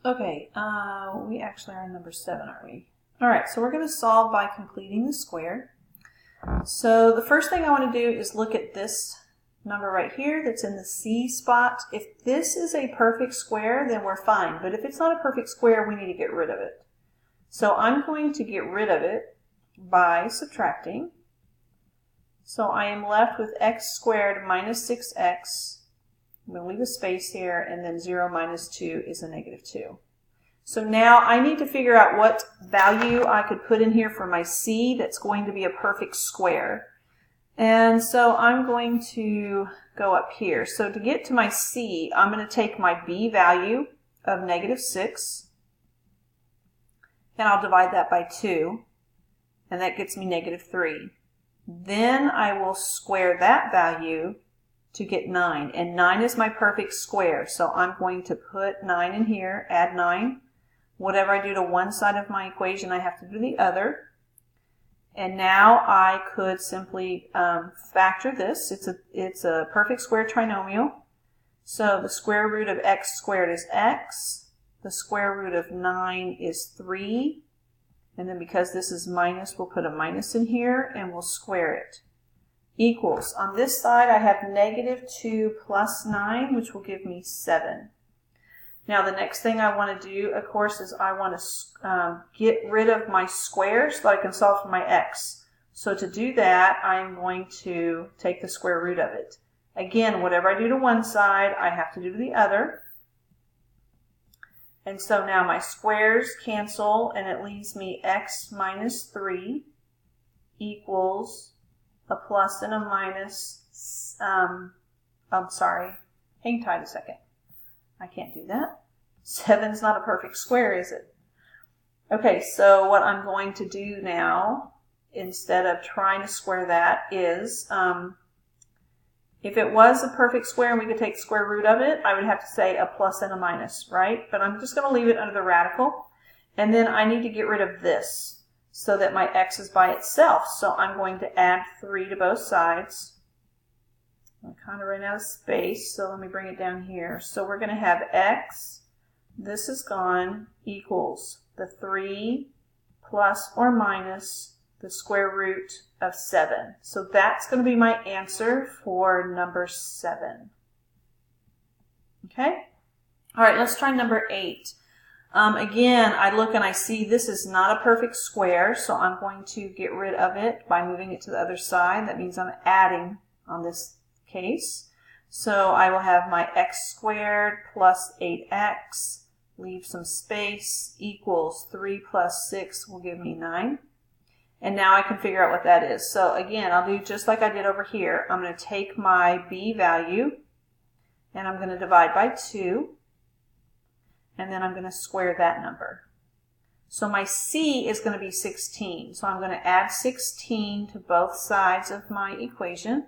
Okay, we actually are on number 7, aren't we? All right, so we're going to solve by completing the square. So the first thing I want to do is look at this number right here that's in the C spot. If this is a perfect square, then we're fine. But if it's not a perfect square, we need to get rid of it. So I'm going to get rid of it by subtracting. So I am left with x squared minus 6x. I'm going to leave a space here, and then 0 minus 2 is a negative 2. So now I need to figure out what value I could put in here for my C that's going to be a perfect square. And so I'm going to go up here. So to get to my C, I'm going to take my B value of negative 6, and I'll divide that by 2, and that gets me negative 3. Then I will square that value to get 9, and 9 is my perfect square, so I'm going to put 9 in here, add 9. Whatever I do to one side of my equation, I have to do the other. And now I could simply factor this. It's a perfect square trinomial. So the square root of x squared is x. The square root of 9 is 3. And then because this is minus, we'll put a minus in here and we'll square it. Equals. On this side, I have negative 2 plus 9, which will give me 7. Now the next thing I want to do, of course, is I want to get rid of my square so that I can solve for my x. So to do that, I'm going to take the square root of it. Again, whatever I do to one side, I have to do to the other. And so now my squares cancel, and it leaves me x minus 3 equals a plus and a minus. I'm sorry. Hang tight a second. I can't do that. 7's not a perfect square, is it? Okay, so what I'm going to do now, instead of trying to square that, is if it was a perfect square and we could take the square root of it, I would have to say a plus and a minus, right? But I'm just going to leave it under the radical. And then I need to get rid of this so that my x is by itself. So I'm going to add 3 to both sides. I kind of ran out of space, so let me bring it down here. So we're going to have x, this is gone, equals the 3 plus or minus the square root of 7. So that's going to be my answer for number 7. Okay? All right, let's try number 8. Again, I look and I see this is not a perfect square, so I'm going to get rid of it by moving it to the other side. That means I'm adding on this case. So I will have my x squared plus 8x, leave some space, equals 3 plus 6 will give me 9. And now I can figure out what that is. So again, I'll do just like I did over here. I'm going to take my b value and I'm going to divide by 2. And then I'm going to square that number. So my c is going to be 16. So I'm going to add 16 to both sides of my equation.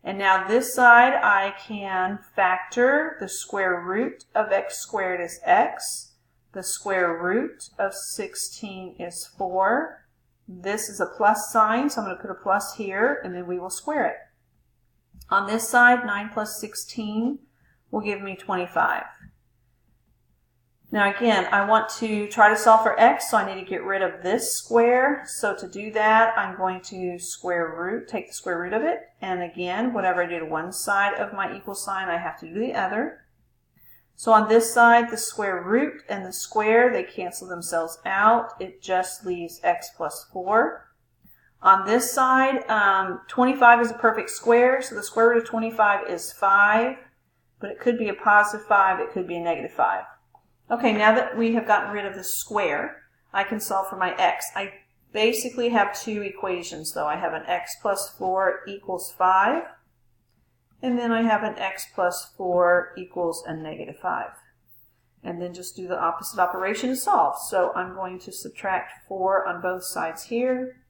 And now this side I can factor the square root of x squared is x. The square root of 16 is 4. This is a plus sign, so I'm going to put a plus here, and then we will square it. On this side, 9 plus 16 will give me 25. Now again, I want to try to solve for x, so I need to get rid of this square. So to do that, I'm going to take the square root of it. And again, whatever I do to one side of my equal sign, I have to do the other. So on this side, the square root and the square, they cancel themselves out. It just leaves x plus 4. On this side, 25 is a perfect square, so the square root of 25 is 5. But it could be a positive 5, it could be a negative 5. Okay, now that we have gotten rid of the square, I can solve for my x. I basically have two equations, though. I have an x plus 4 equals 5, and then I have an x plus 4 equals a negative 5. And then just do the opposite operation to solve. So I'm going to subtract 4 on both sides here.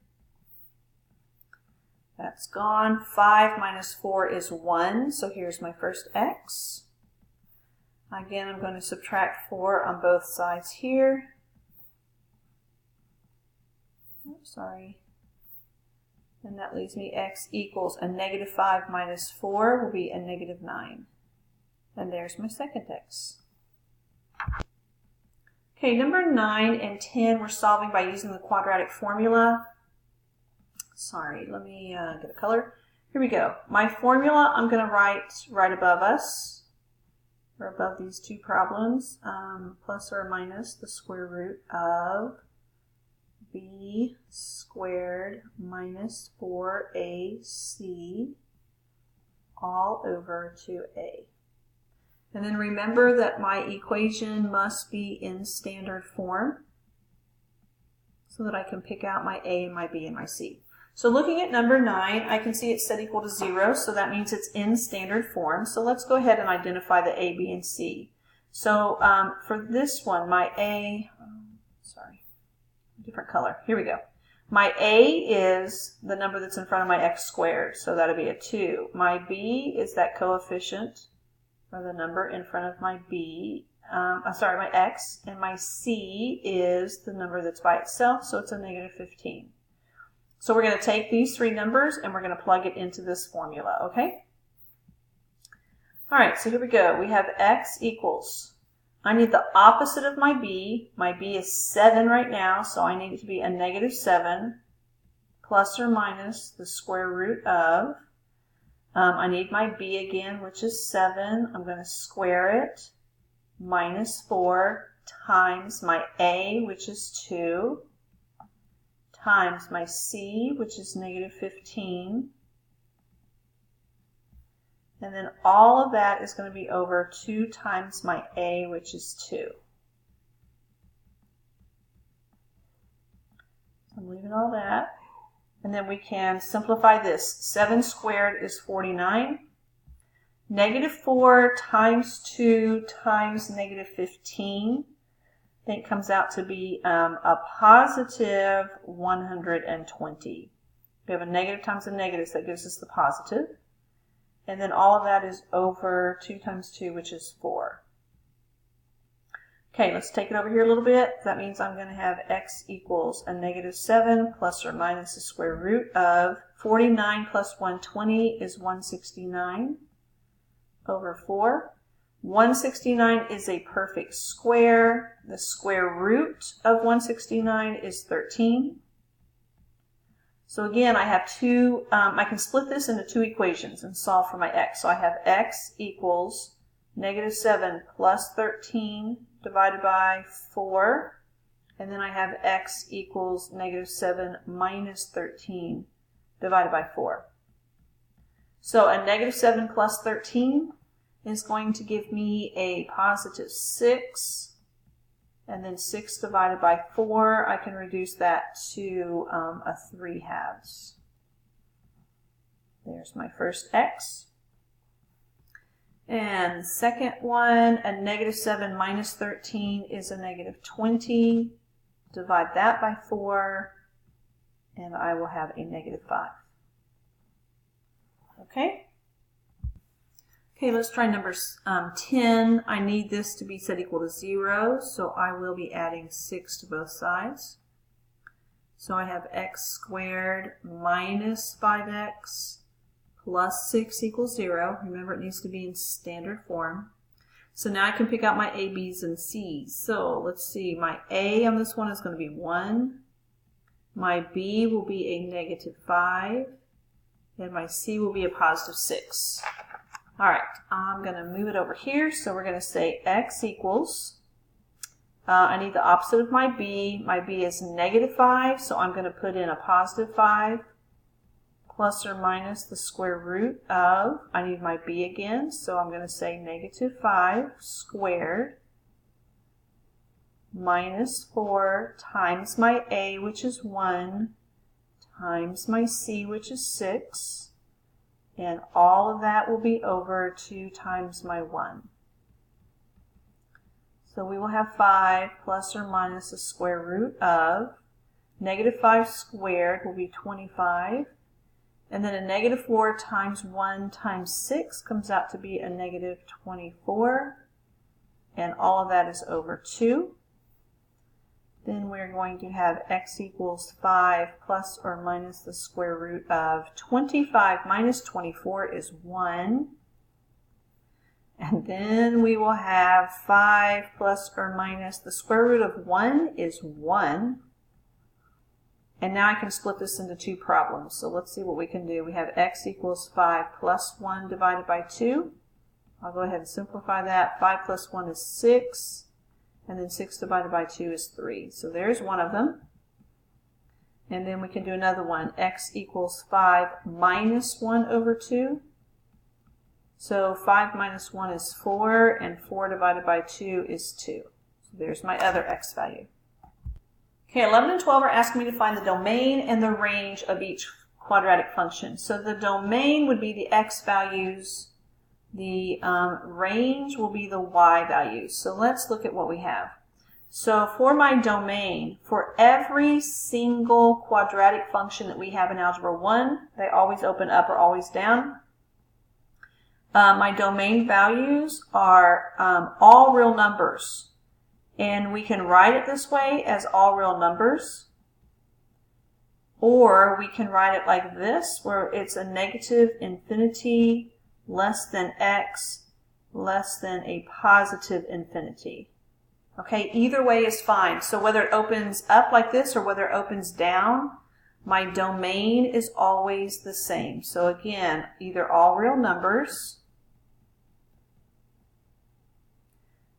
That's gone. 5 minus 4 is 1, so here's my first x. Again, I'm going to subtract 4 on both sides here. Oops, sorry. And that leaves me x equals a negative 5 minus 4 will be a negative 9. And there's my second x. Okay, number 9 and 10, we're solving by using the quadratic formula. Sorry, let me get a color. Here we go. My formula I'm going to write right above us, or above these two problems, plus or minus the square root of b squared minus 4ac all over 2a. And then remember that my equation must be in standard form so that I can pick out my a and my b and my c. So looking at number 9, I can see it's set equal to 0, so that means it's in standard form. So let's go ahead and identify the a, b, and c. So for this one, my a, different color. Here we go. My a is the number that's in front of my x squared, so that'll be a 2. My b is that coefficient, or the number in front of my my x, and my c is the number that's by itself, so it's a negative 15. So we're going to take these three numbers and we're going to plug it into this formula, okay? All right, so here we go. We have x equals, I need the opposite of my b. My b is 7 right now, so I need it to be a negative 7 plus or minus the square root of, I need my b again, which is 7. I'm going to square it, minus 4 times my a, which is 2, times my c, which is negative 15. And then all of that is going to be over 2 times my a, which is 2. So I'm leaving all that. And then we can simplify this. 7 squared is 49. Negative 4 times 2 times negative 15. I think comes out to be a positive 120. We have a negative times a negative, so that gives us the positive. And then all of that is over 2 times 2, which is 4. Okay, let's take it over here a little bit. That means I'm going to have x equals a negative 7 plus or minus the square root of 49 plus 120 is 169 over 4. 169 is a perfect square. The square root of 169 is 13. So again, I have I can split this into two equations and solve for my x. So I have x equals negative 7 plus 13 divided by 4. And then I have x equals negative 7 minus 13 divided by 4. So a negative 7 plus 13 is going to give me a positive 6. And then 6 divided by 4, I can reduce that to a 3/2. There's my first x. And the second one, a negative 7 minus 13 is a negative 20. Divide that by 4, and I will have a negative 5. Okay? Okay, let's try number 10. I need this to be set equal to 0, so I will be adding 6 to both sides. So I have x squared minus 5x plus 6 equals 0. Remember, it needs to be in standard form. So now I can pick out my a, b's, and c's. So let's see, my a on this one is going to be 1. My b will be a negative 5. And my c will be a positive 6. All right, I'm going to move it over here. So we're going to say x equals, I need the opposite of my b. My b is negative 5, so I'm going to put in a positive 5 plus or minus the square root of, I need my b again, so I'm going to say negative 5 squared minus 4 times my a, which is 1, times my c, which is 6. And all of that will be over 2 times my 1. So we will have 5 plus or minus the square root of, negative 5 squared will be 25. And then a negative 4 times 1 times 6 comes out to be a negative 24. And all of that is over 2. Then we're going to have x equals 5 plus or minus the square root of 25 minus 24 is 1. And then we will have 5 plus or minus the square root of 1 is 1. And now I can split this into two problems. So let's see what we can do. We have x equals 5 plus 1 divided by 2. I'll go ahead and simplify that. 5 plus 1 is 6. And then 6 divided by 2 is 3. So there's one of them. And then we can do another one. X equals 5 minus 1 over 2. So 5 minus 1 is 4, and 4 divided by 2 is 2. So there's my other x value. Okay, 11 and 12 are asking me to find the domain and the range of each quadratic function. So the domain would be the x values. The range will be the y values. So let's look at what we have. So for my domain, for every single quadratic function that we have in Algebra 1, they always open up or always down. My domain values are all real numbers. And we can write it this way as all real numbers. Or we can write it like this, where it's a negative infinity less than x less than a positive infinity. Okay, either way is fine. So whether it opens up like this or whether it opens down, my domain is always the same. So again, either all real numbers,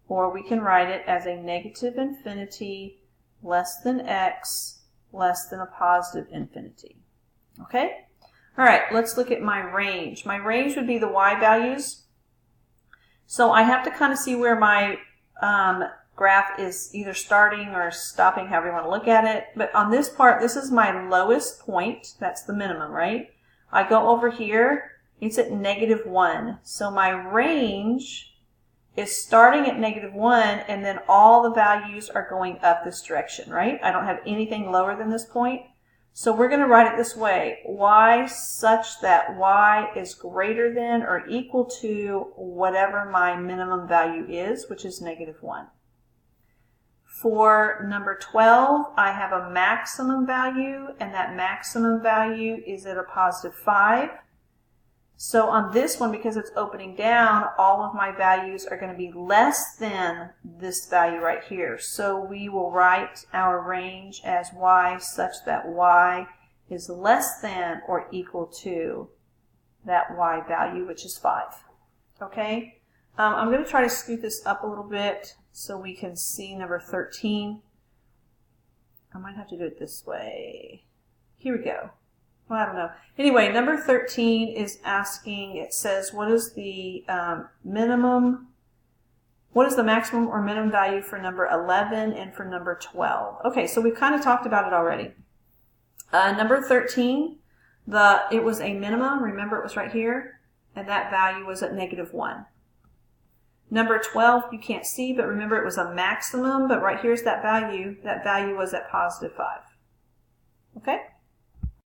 or we can write it as a negative infinity less than x less than a positive infinity. Okay? All right, let's look at my range. My range would be the y values. So I have to kind of see where my graph is either starting or stopping, however you want to look at it. But on this part, this is my lowest point. That's the minimum, right? I go over here, it's at -1. So my range is starting at -1, and then all the values are going up this direction, right? I don't have anything lower than this point. So we're going to write it this way: y such that y is greater than or equal to whatever my minimum value is, which is -1. For number 12, I have a maximum value, and that maximum value is at a +5. So on this one, because it's opening down, all of my values are going to be less than this value right here. So we will write our range as y such that y is less than or equal to that y value, which is 5. Okay? I'm going to try to scoot this up a little bit so we can see number 13. I might have to do it this way. Here we go. Well, I don't know. Anyway, number 13 is asking, it says, what is the maximum or minimum value for number 11 and for number 12? Okay, so we've kind of talked about it already. Number 13, it was a minimum. Remember, it was right here, and that value was at -1. Number 12, you can't see, but remember it was a maximum, but right here's that value. That value was at +5. Okay?